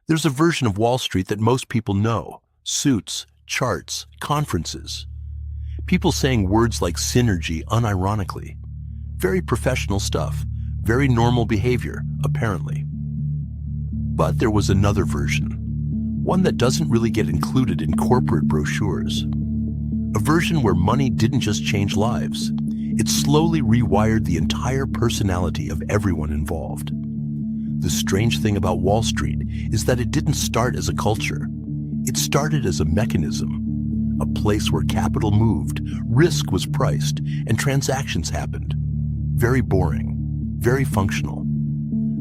There's a version of Wall Street that most people know: suits, charts, conferences. People saying words like synergy unironically. Very professional stuff, very normal behavior, apparently. But there was another version, one that doesn't really get included in corporate brochures. A version where money didn't just change lives, it slowly rewired the entire personality of everyone involved. The strange thing about Wall Street is that it didn't start as a culture. It started as a mechanism, a place where capital moved, risk was priced, and transactions happened. Very boring, very functional.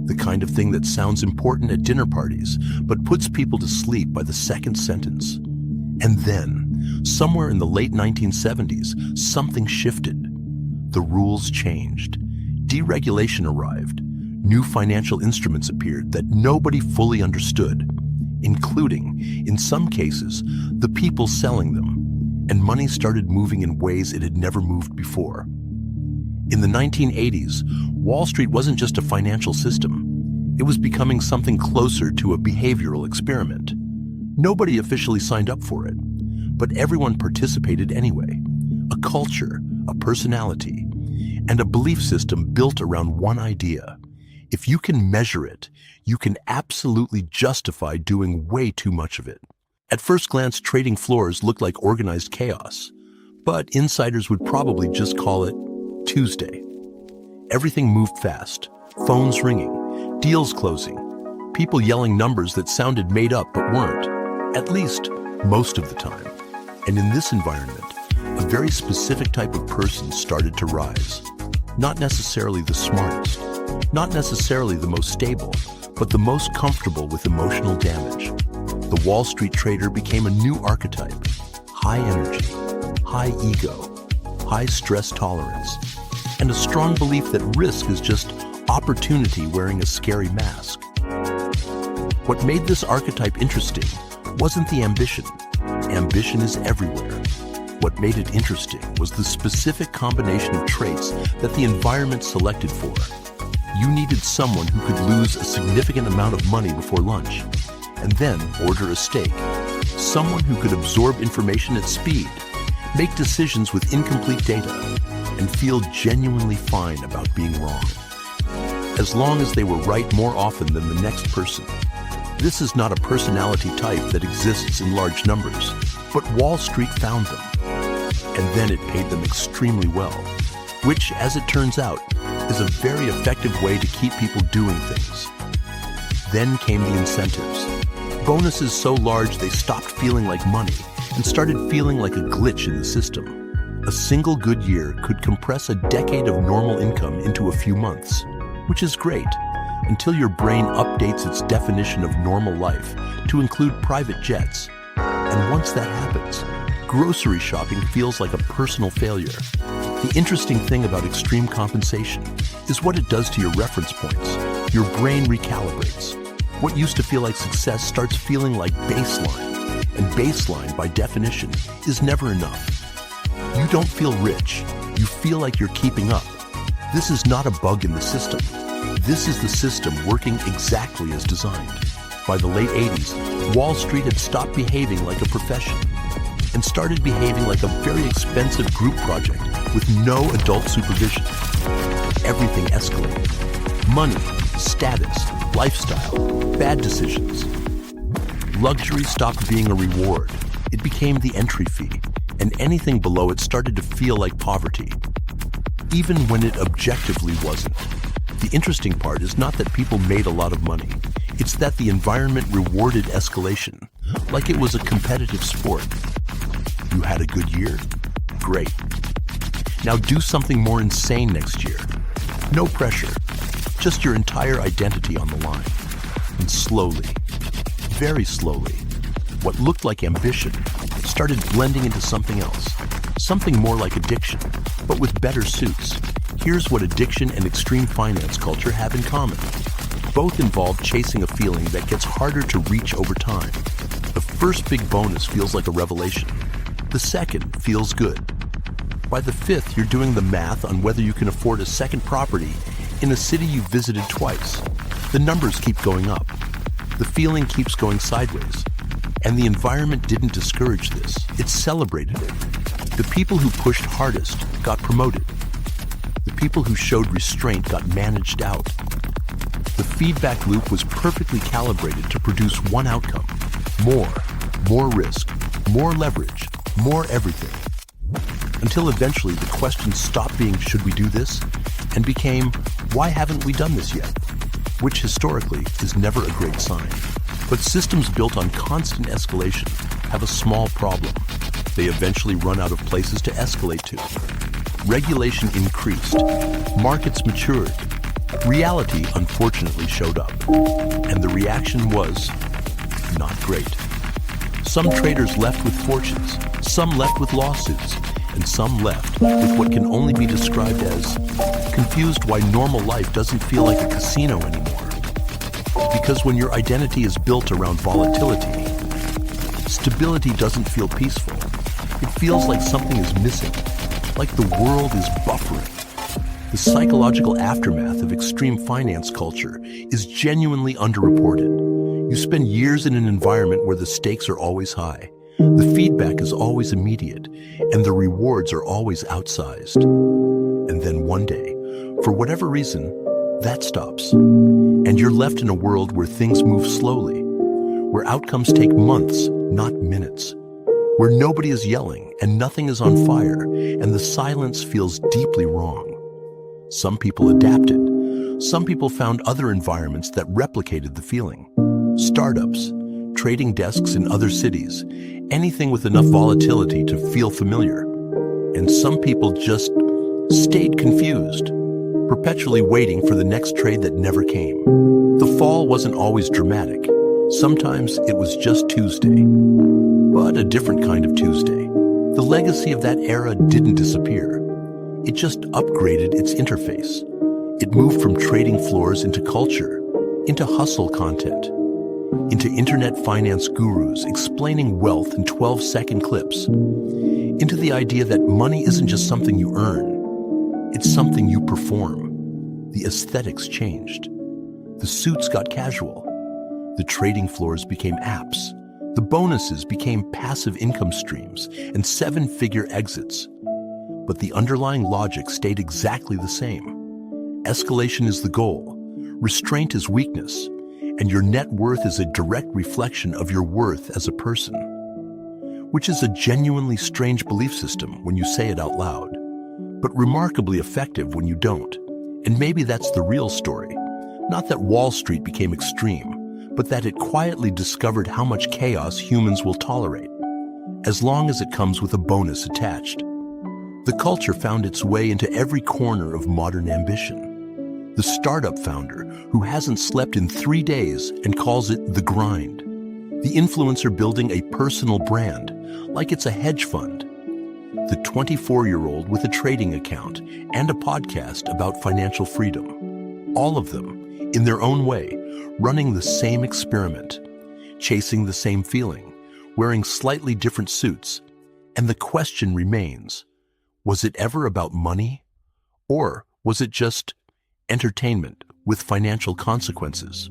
The kind of thing that sounds important at dinner parties, but puts people to sleep by the second sentence. And then, somewhere in the late 1970s, something shifted. The rules changed. Deregulation arrived. New financial instruments appeared that nobody fully understood, including, in some cases, the people selling them, and money started moving in ways it had never moved before. In the 1980s, Wall Street wasn't just a financial system. It was becoming something closer to a behavioral experiment. Nobody officially signed up for it, but everyone participated anyway. A culture, a personality, and a belief system built around one idea. If you can measure it, you can absolutely justify doing way too much of it. At first glance, trading floors looked like organized chaos, but insiders would probably just call it Tuesday. Everything moved fast, phones ringing, deals closing, people yelling numbers that sounded made up but weren't, at least most of the time. And in this environment, a very specific type of person started to rise. Not necessarily the smartest, not necessarily the most stable, but the most comfortable with emotional damage. The Wall Street trader became a new archetype: high energy, high ego, high stress tolerance, and a strong belief that risk is just opportunity wearing a scary mask. What made this archetype interesting wasn't the ambition. Ambition is everywhere. What made it interesting was the specific combination of traits that the environment selected for. You needed someone who could lose a significant amount of money before lunch, and then order a steak. Someone who could absorb information at speed, make decisions with incomplete data, and feel genuinely fine about being wrong, as long as they were right more often than the next person. This is not a personality type that exists in large numbers, but Wall Street found them. And then it paid them extremely well, which, as it turns out, is a very effective way to keep people doing things. Then came the incentives. Bonuses so large they stopped feeling like money and started feeling like a glitch in the system. A single good year could compress a decade of normal income into a few months, which is great, until your brain updates its definition of normal life to include private jets. And once that happens, grocery shopping feels like a personal failure. The interesting thing about extreme compensation is what it does to your reference points. Your brain recalibrates. What used to feel like success starts feeling like baseline, and baseline, by definition, is never enough. You don't feel rich. You feel like you're keeping up. This is not a bug in the system. This is the system working exactly as designed. By the late 80s, Wall Street had stopped behaving like a profession and started behaving like a very expensive group project with no adult supervision. Everything escalated. Money, status, lifestyle, bad decisions. Luxury stopped being a reward. It became the entry fee, and anything below it started to feel like poverty, even when it objectively wasn't. The interesting part is not that people made a lot of money. It's that the environment rewarded escalation, like it was a competitive sport. You had a good year. Great. Now do something more insane next year. No pressure, just your entire identity on the line. And slowly, very slowly, what looked like ambition started blending into something else, something more like addiction, but with better suits. Here's what addiction and extreme finance culture have in common. Both involve chasing a feeling that gets harder to reach over time. The first big bonus feels like a revelation. The second feels good. By the fifth, you're doing the math on whether you can afford a second property in a city you've visited twice. The numbers keep going up. The feeling keeps going sideways. And the environment didn't discourage this, it celebrated it. The people who pushed hardest got promoted. The people who showed restraint got managed out. The feedback loop was perfectly calibrated to produce one outcome: more risk, more leverage, more everything. Until eventually the question stopped being, should we do this? And became, why haven't we done this yet? Which historically is never a great sign. But systems built on constant escalation have a small problem. They eventually run out of places to escalate to. Regulation increased, markets matured, reality unfortunately showed up, and the reaction was not great. Some traders left with fortunes, some left with lawsuits, and some left with what can only be described as confused why normal life doesn't feel like a casino anymore. Because when your identity is built around volatility, stability doesn't feel peaceful. It feels like something is missing, like the world is buffering. The psychological aftermath of extreme finance culture is genuinely underreported. You spend years in an environment where the stakes are always high, the feedback is always immediate, and the rewards are always outsized. And then one day, for whatever reason, that stops. And you're left in a world where things move slowly, where outcomes take months, not minutes, where nobody is yelling and nothing is on fire, and the silence feels deeply wrong. Some people adapted. Some people found other environments that replicated the feeling. Startups, trading desks in other cities, anything with enough volatility to feel familiar. And some people just stayed confused, perpetually waiting for the next trade that never came. The fall wasn't always dramatic. Sometimes it was just Tuesday, but a different kind of Tuesday. The legacy of that era didn't disappear. It just upgraded its interface. It moved from trading floors into culture, into hustle content, into internet finance gurus explaining wealth in 12-second clips, into the idea that money isn't just something you earn, it's something you perform. The aesthetics changed. The suits got casual. The trading floors became apps. The bonuses became passive income streams and seven-figure exits. But the underlying logic stayed exactly the same. Escalation is the goal, restraint is weakness, and your net worth is a direct reflection of your worth as a person. Which is a genuinely strange belief system when you say it out loud, but remarkably effective when you don't. And maybe that's the real story. Not that Wall Street became extreme, but that it quietly discovered how much chaos humans will tolerate, as long as it comes with a bonus attached. The culture found its way into every corner of modern ambition. The startup founder who hasn't slept in 3 days and calls it the grind. The influencer building a personal brand, like it's a hedge fund. The 24-year-old with a trading account and a podcast about financial freedom. All of them, in their own way, running the same experiment, chasing the same feeling, wearing slightly different suits. And the question remains, was it ever about money? Or was it just entertainment with financial consequences?